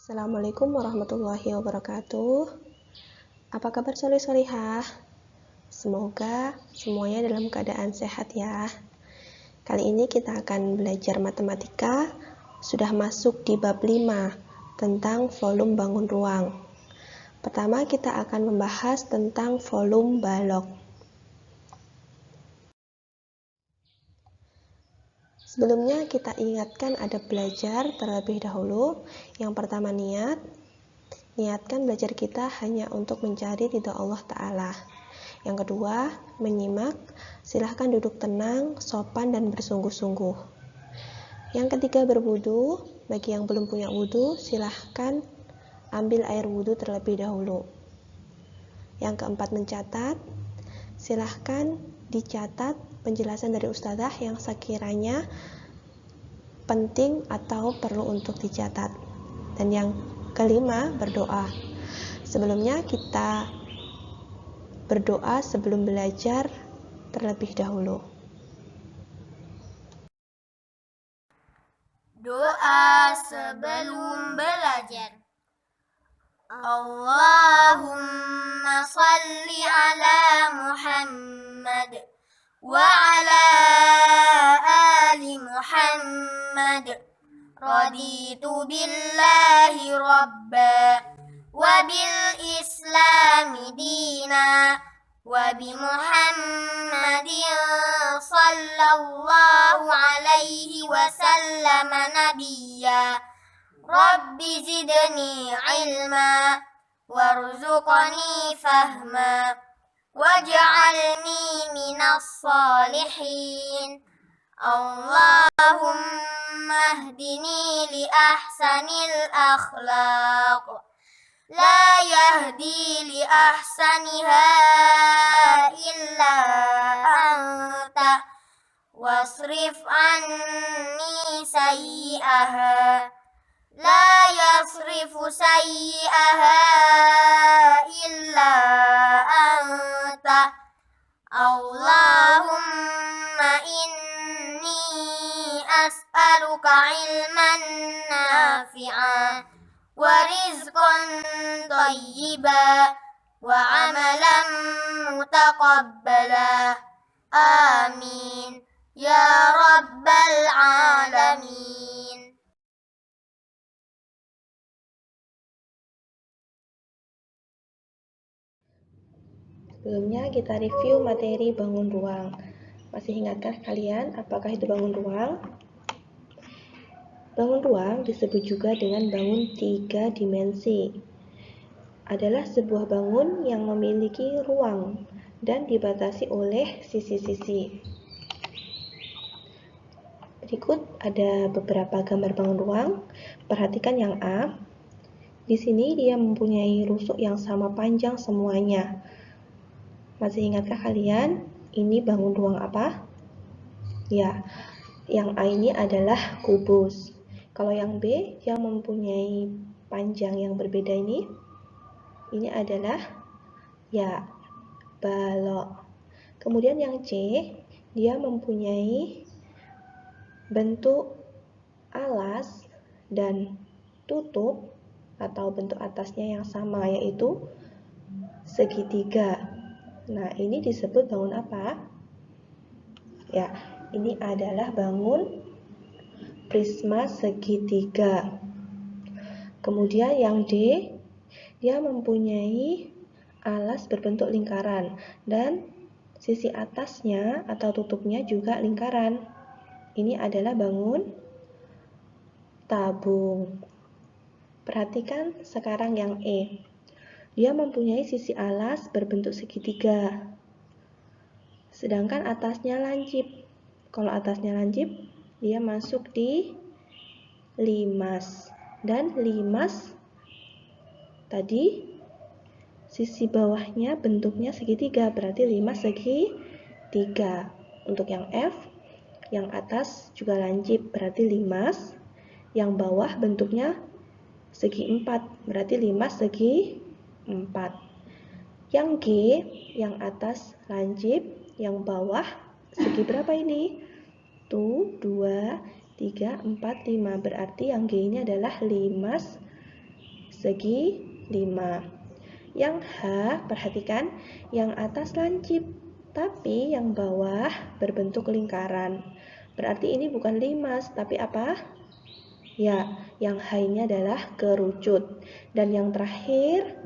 Assalamualaikum warahmatullahi wabarakatuh. Apa kabar solih-solihah? Semoga semuanya dalam keadaan sehat ya. Kali ini kita akan belajar matematika. Sudah masuk di bab 5 tentang volume bangun ruang. Pertama kita akan membahas tentang volume balok. Sebelumnya kita ingatkan adab belajar terlebih dahulu. Yang pertama niatkan belajar kita hanya untuk mencari ridha Allah Ta'ala. Yang kedua, menyimak, silahkan duduk tenang, sopan dan bersungguh-sungguh. Yang ketiga, berwudu. Bagi yang belum punya wudu, silahkan ambil air wudu terlebih dahulu. Yang keempat, mencatat. Silahkan dicatat penjelasan dari ustazah yang sekiranya penting atau perlu untuk dicatat. Dan yang kelima, berdoa. Sebelumnya kita berdoa sebelum belajar terlebih dahulu. Doa sebelum belajar. Allahumma salli ala Muhammad wa ala ali Muhammad. Raditu billahi rabba wa bil islami dina wa bi Muhammadin sallallahu alaihi wasallam nabiyya. Rabbi zidni ilma warzuqni fahma waj'alni minas salihin. Allahumma hdini li ahsanil akhlaq la yahdi li ahsaniha illa anta wasrif anni sayyi'aha la yasrifu sayyi'aha illa anta. Allahumma inni as'aluka ilman nafi'a wa rizqan thayyiba wa amalan mutaqabbala. Amin ya rabbal alamin. Sebelumnya kita review materi bangun ruang. Masih ingatkah kalian apakah itu bangun ruang? Bangun ruang disebut juga dengan bangun 3 dimensi. Adalah sebuah bangun yang memiliki ruang dan dibatasi oleh sisi-sisi. Berikut ada beberapa gambar bangun ruang. Perhatikan yang A. Di sini dia mempunyai rusuk yang sama panjang semuanya. Masih ingatkah kalian? Ini bangun ruang apa? Ya, yang A ini adalah kubus. Kalau yang B yang mempunyai panjang yang berbeda ini adalah ya, balok. Kemudian yang C, dia mempunyai bentuk alas dan tutup atau bentuk atasnya yang sama, yaitu segitiga. Nah, ini disebut bangun apa? Ya, ini adalah bangun prisma segitiga. Kemudian yang D, dia mempunyai alas berbentuk lingkaran dan sisi atasnya atau tutupnya juga lingkaran. Ini adalah bangun tabung. Perhatikan sekarang yang E. Dia mempunyai sisi alas berbentuk segitiga. Sedangkan atasnya lancip. Kalau atasnya lancip, dia masuk di limas. Dan limas tadi sisi bawahnya bentuknya segitiga, berarti limas segitiga. Untuk yang F, yang atas juga lancip, berarti limas. Yang bawah bentuknya segi 4, berarti limas segi 4. Yang G, yang atas lancip, yang bawah segi berapa ini? 1, 2, 3, 4, 5. Berarti yang G ini adalah limas segi 5. Yang H, perhatikan, yang atas lancip, tapi yang bawah berbentuk lingkaran. Berarti ini bukan limas, tapi apa? Ya, yang H ini adalah kerucut. Dan yang terakhir,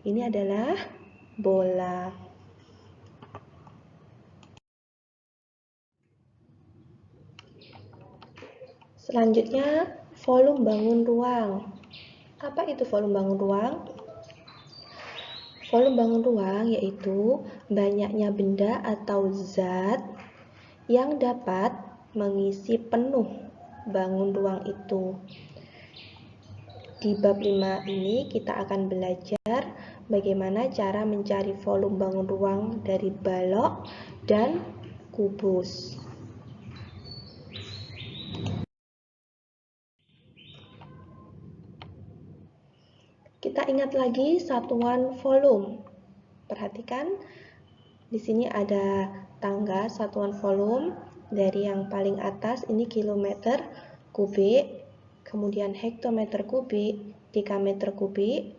ini adalah bola. Selanjutnya, volume bangun ruang. Apa itu volume bangun ruang? Volume bangun ruang yaitu banyaknya benda atau zat yang dapat mengisi penuh bangun ruang itu. Di bab 5 ini kita akan belajar bagaimana cara mencari volume bangun ruang dari balok dan kubus. Kita ingat lagi satuan volume. Perhatikan, di sini ada tangga satuan volume. Dari yang paling atas ini kilometer kubik, kemudian hektometer kubik, dekameter kubik,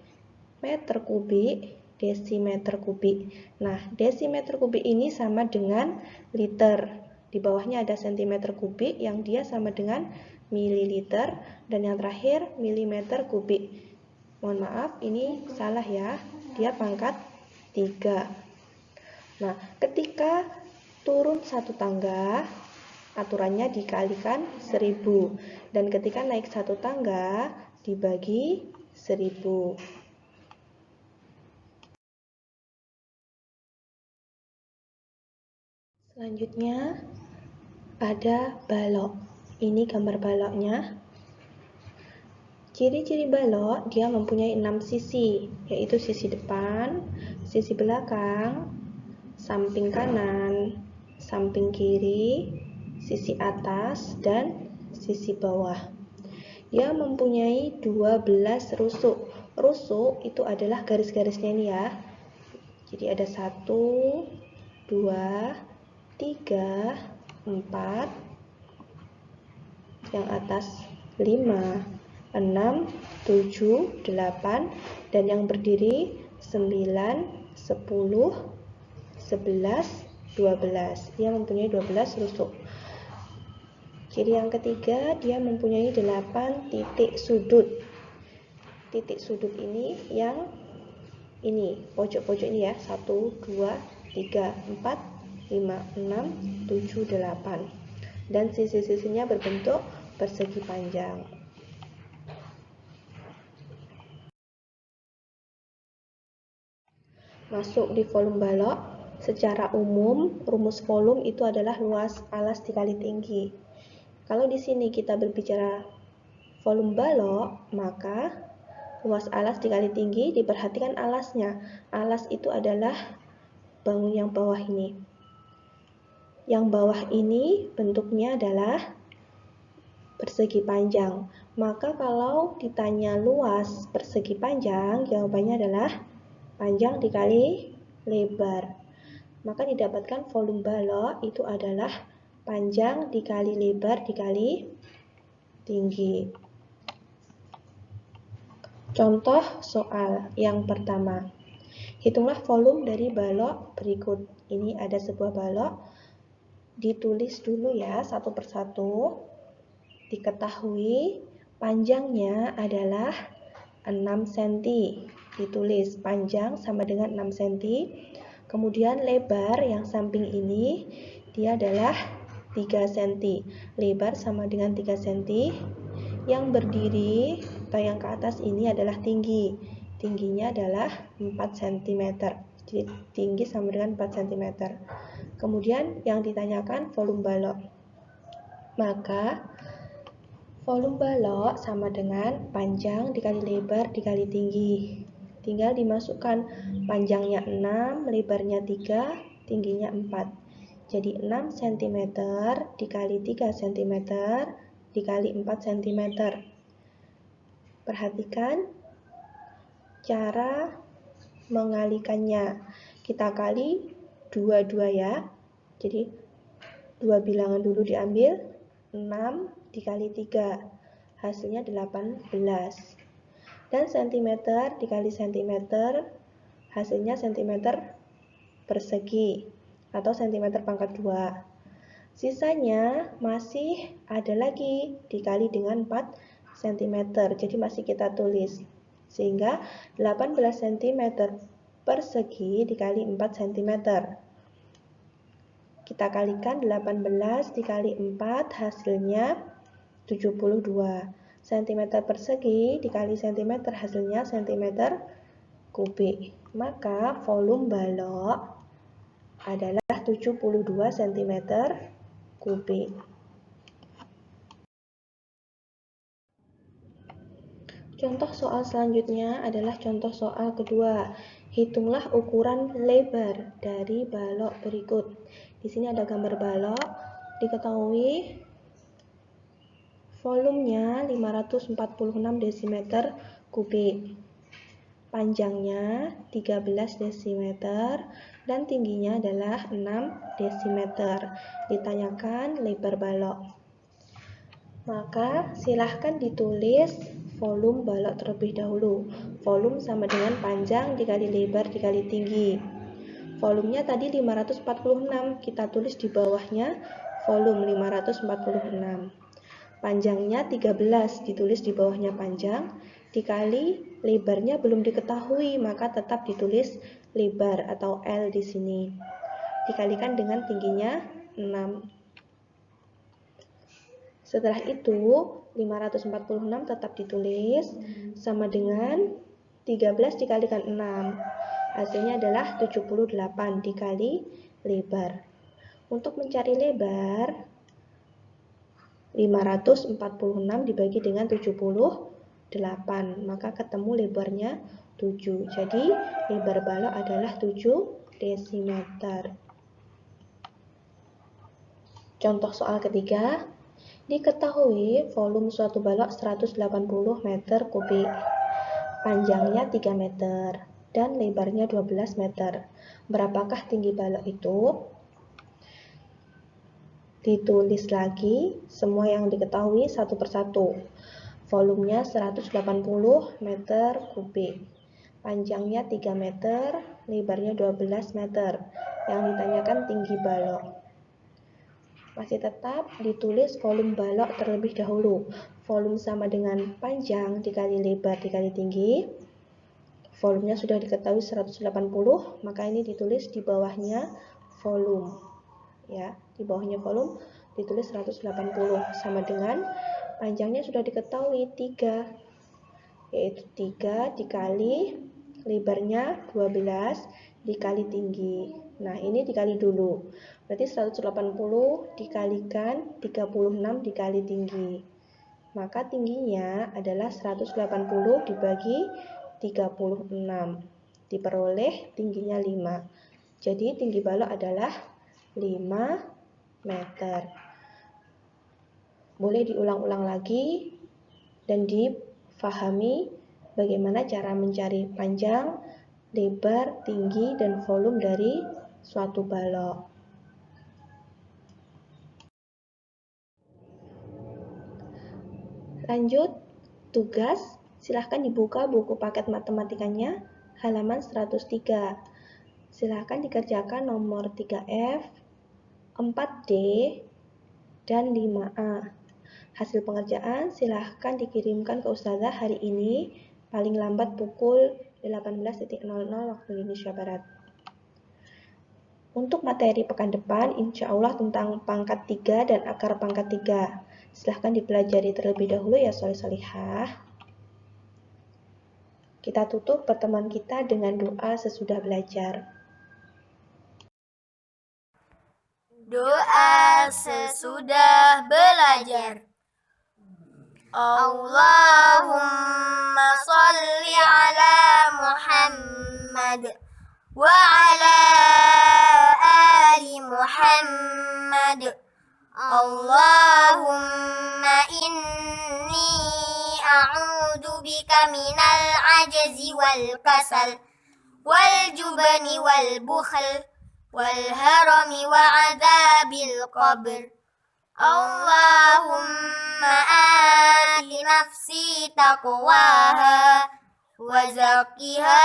meter kubik, desimeter kubik. Nah, desimeter kubik ini sama dengan liter. Di bawahnya ada sentimeter kubik yang dia sama dengan mililiter, dan yang terakhir milimeter kubik. Mohon maaf, ini salah ya, dia pangkat 3. Nah, ketika turun satu tangga, aturannya dikalikan 1000. Dan ketika naik satu tangga, dibagi 1000. Selanjutnya, ada balok. Ini gambar baloknya. Ciri-ciri balok, dia mempunyai 6 sisi, yaitu sisi depan, sisi belakang, samping kanan, samping kiri, sisi atas, dan sisi bawah. Dia mempunyai 12 rusuk. Rusuk itu adalah garis-garisnya ini ya. Jadi ada 1, 2, 3, 4, yang atas 5, 6, 7, 8, dan yang berdiri 9, 10, 11, 12. Dia mempunyai 12 rusuk. Ciri yang ketiga, dia mempunyai 8 titik sudut. Titik sudut ini yang ini, pojok-pojok ini ya, 1, 2, 3, 4, 5, 6, 7, 8. Dan sisi-sisinya berbentuk persegi panjang. Masuk di volume balok, secara umum rumus volume itu adalah luas alas dikali tinggi. Kalau di sini kita berbicara volume balok, maka luas alas dikali tinggi, diperhatikan alasnya. Alas itu adalah bangun yang bawah ini. Yang bawah ini bentuknya adalah persegi panjang. Maka kalau ditanya luas persegi panjang, jawabannya adalah panjang dikali lebar. Maka didapatkan volume balok itu adalah panjang dikali lebar dikali tinggi. Contoh soal yang pertama. Hitunglah volume dari balok berikut. Ini ada sebuah balok. Ditulis dulu ya satu persatu. Diketahui panjangnya adalah 6 cm. Ditulis panjang sama dengan 6 cm. Kemudian lebar yang samping ini dia adalah 3 cm. Lebar sama dengan 3 cm. Yang berdiri atau yang ke atas ini adalah tinggi. Tingginya adalah 4 cm. Jadi tinggi sama dengan 4 cm. Kemudian yang ditanyakan volume balok. Maka volume balok sama dengan panjang dikali lebar dikali tinggi. Tinggal dimasukkan panjangnya 6, lebarnya 3, tingginya 4. Jadi 6 cm dikali 3 cm dikali 4 cm. Perhatikan cara mengalikannya. Kita kali 2 ya. Jadi 2 bilangan dulu diambil, 6 dikali 3. Hasilnya 18. Dan sentimeter dikali sentimeter, hasilnya sentimeter persegi atau sentimeter pangkat 2. Sisanya masih ada lagi dikali dengan 4 cm, jadi masih kita tulis. Sehingga 18 cm persegi dikali 4 cm. Kita kalikan 18 dikali 4, hasilnya 72. cm persegi dikali cm, hasilnya cm kubik. Maka volume balok adalah 72 cm kubik. Contoh soal selanjutnya adalah contoh soal kedua. Hitunglah ukuran lebar dari balok berikut. Di sini ada gambar balok. Diketahui volumenya 546 desimeter kubik. Panjangnya 13 desimeter dan tingginya adalah 6 desimeter. Ditanyakan lebar balok. Maka silahkan ditulis volume balok terlebih dahulu. Volume sama dengan panjang dikali lebar dikali tinggi. Volumenya tadi 546, kita tulis di bawahnya volume 546. Panjangnya 13, ditulis di bawahnya panjang, dikali lebarnya belum diketahui, maka tetap ditulis lebar atau L di sini. Dikalikan dengan tingginya 6. Setelah itu 546 tetap ditulis sama dengan 13 dikalikan 6. Hasilnya adalah 78 dikali lebar. Untuk mencari lebar 546 dibagi dengan 78, maka ketemu lebarnya 7. Jadi lebar balok adalah 7 desimeter. Contoh soal ketiga. Diketahui volume suatu balok 180 meter kubik, panjangnya 3 meter, dan lebarnya 12 meter. Berapakah tinggi balok itu? Ditulis lagi semua yang diketahui satu persatu. Volumenya 180 meter kubik, panjangnya 3 meter, lebarnya 12 meter. Yang ditanyakan tinggi balok. Masih tetap ditulis volume balok terlebih dahulu. Volume sama dengan panjang dikali lebar dikali tinggi. Volumenya sudah diketahui 180, maka ini ditulis di bawahnya volume. Ya, di bawahnya volume ditulis 180 sama dengan panjangnya sudah diketahui 3, yaitu 3 dikali lebarnya 12 dikali tinggi. Nah, ini dikali dulu. Berarti 180 dikalikan 36 dikali tinggi. Maka tingginya adalah 180 dibagi 36. Diperoleh tingginya 5. Jadi tinggi balok adalah 5 meter. Boleh diulang-ulang lagi dan difahami bagaimana cara mencari panjang, lebar, tinggi, dan volume dari suatu balok. Lanjut, tugas, silahkan dibuka buku paket matematikanya, halaman 103. Silahkan dikerjakan nomor 3F, 4D, dan 5A. Hasil pengerjaan silahkan dikirimkan ke Ustazah hari ini, paling lambat pukul 18.00 waktu Indonesia Barat. Untuk materi pekan depan, insya Allah tentang pangkat 3 dan akar pangkat 3. Silahkan dipelajari terlebih dahulu ya soleh-solihah. Kita tutup pertemuan kita dengan doa sesudah belajar. Doa sesudah belajar. Allahumma salli ala Muhammad wa ala ali Muhammad. Allahumma inni a'udzu bika minal ajzi wal kasal wal jubni wal bukhl wal harami wa adzabil qabr. Allahumma ati nafsi taqwaha وزكها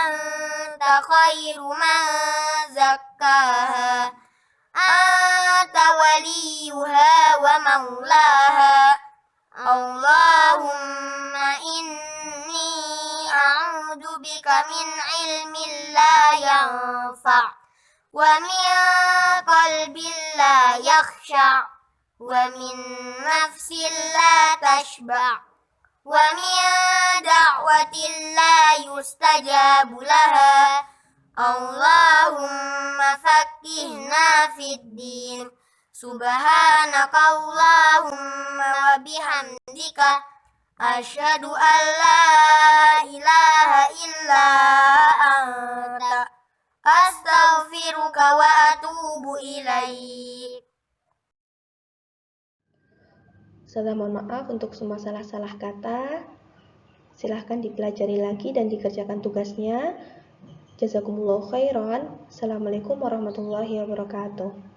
أنت خير من زكاها أنت وليها ومولاها اللهم إني أعوذ بك من علم لا ينفع ومن قلب لا يخشع ومن نفس لا تشبع ومن دعوة لا يستجاب لها اللهم فقهنا في الدين سبحانك اللهم وبحمدك أشهد أن لا إله إلا أنت أستغفرك وأتوب إليك. Saya mohon maaf untuk semua salah-salah kata. Silahkan dipelajari lagi dan dikerjakan tugasnya. Jazakumullahu khairan. Assalamualaikum warahmatullahi wabarakatuh.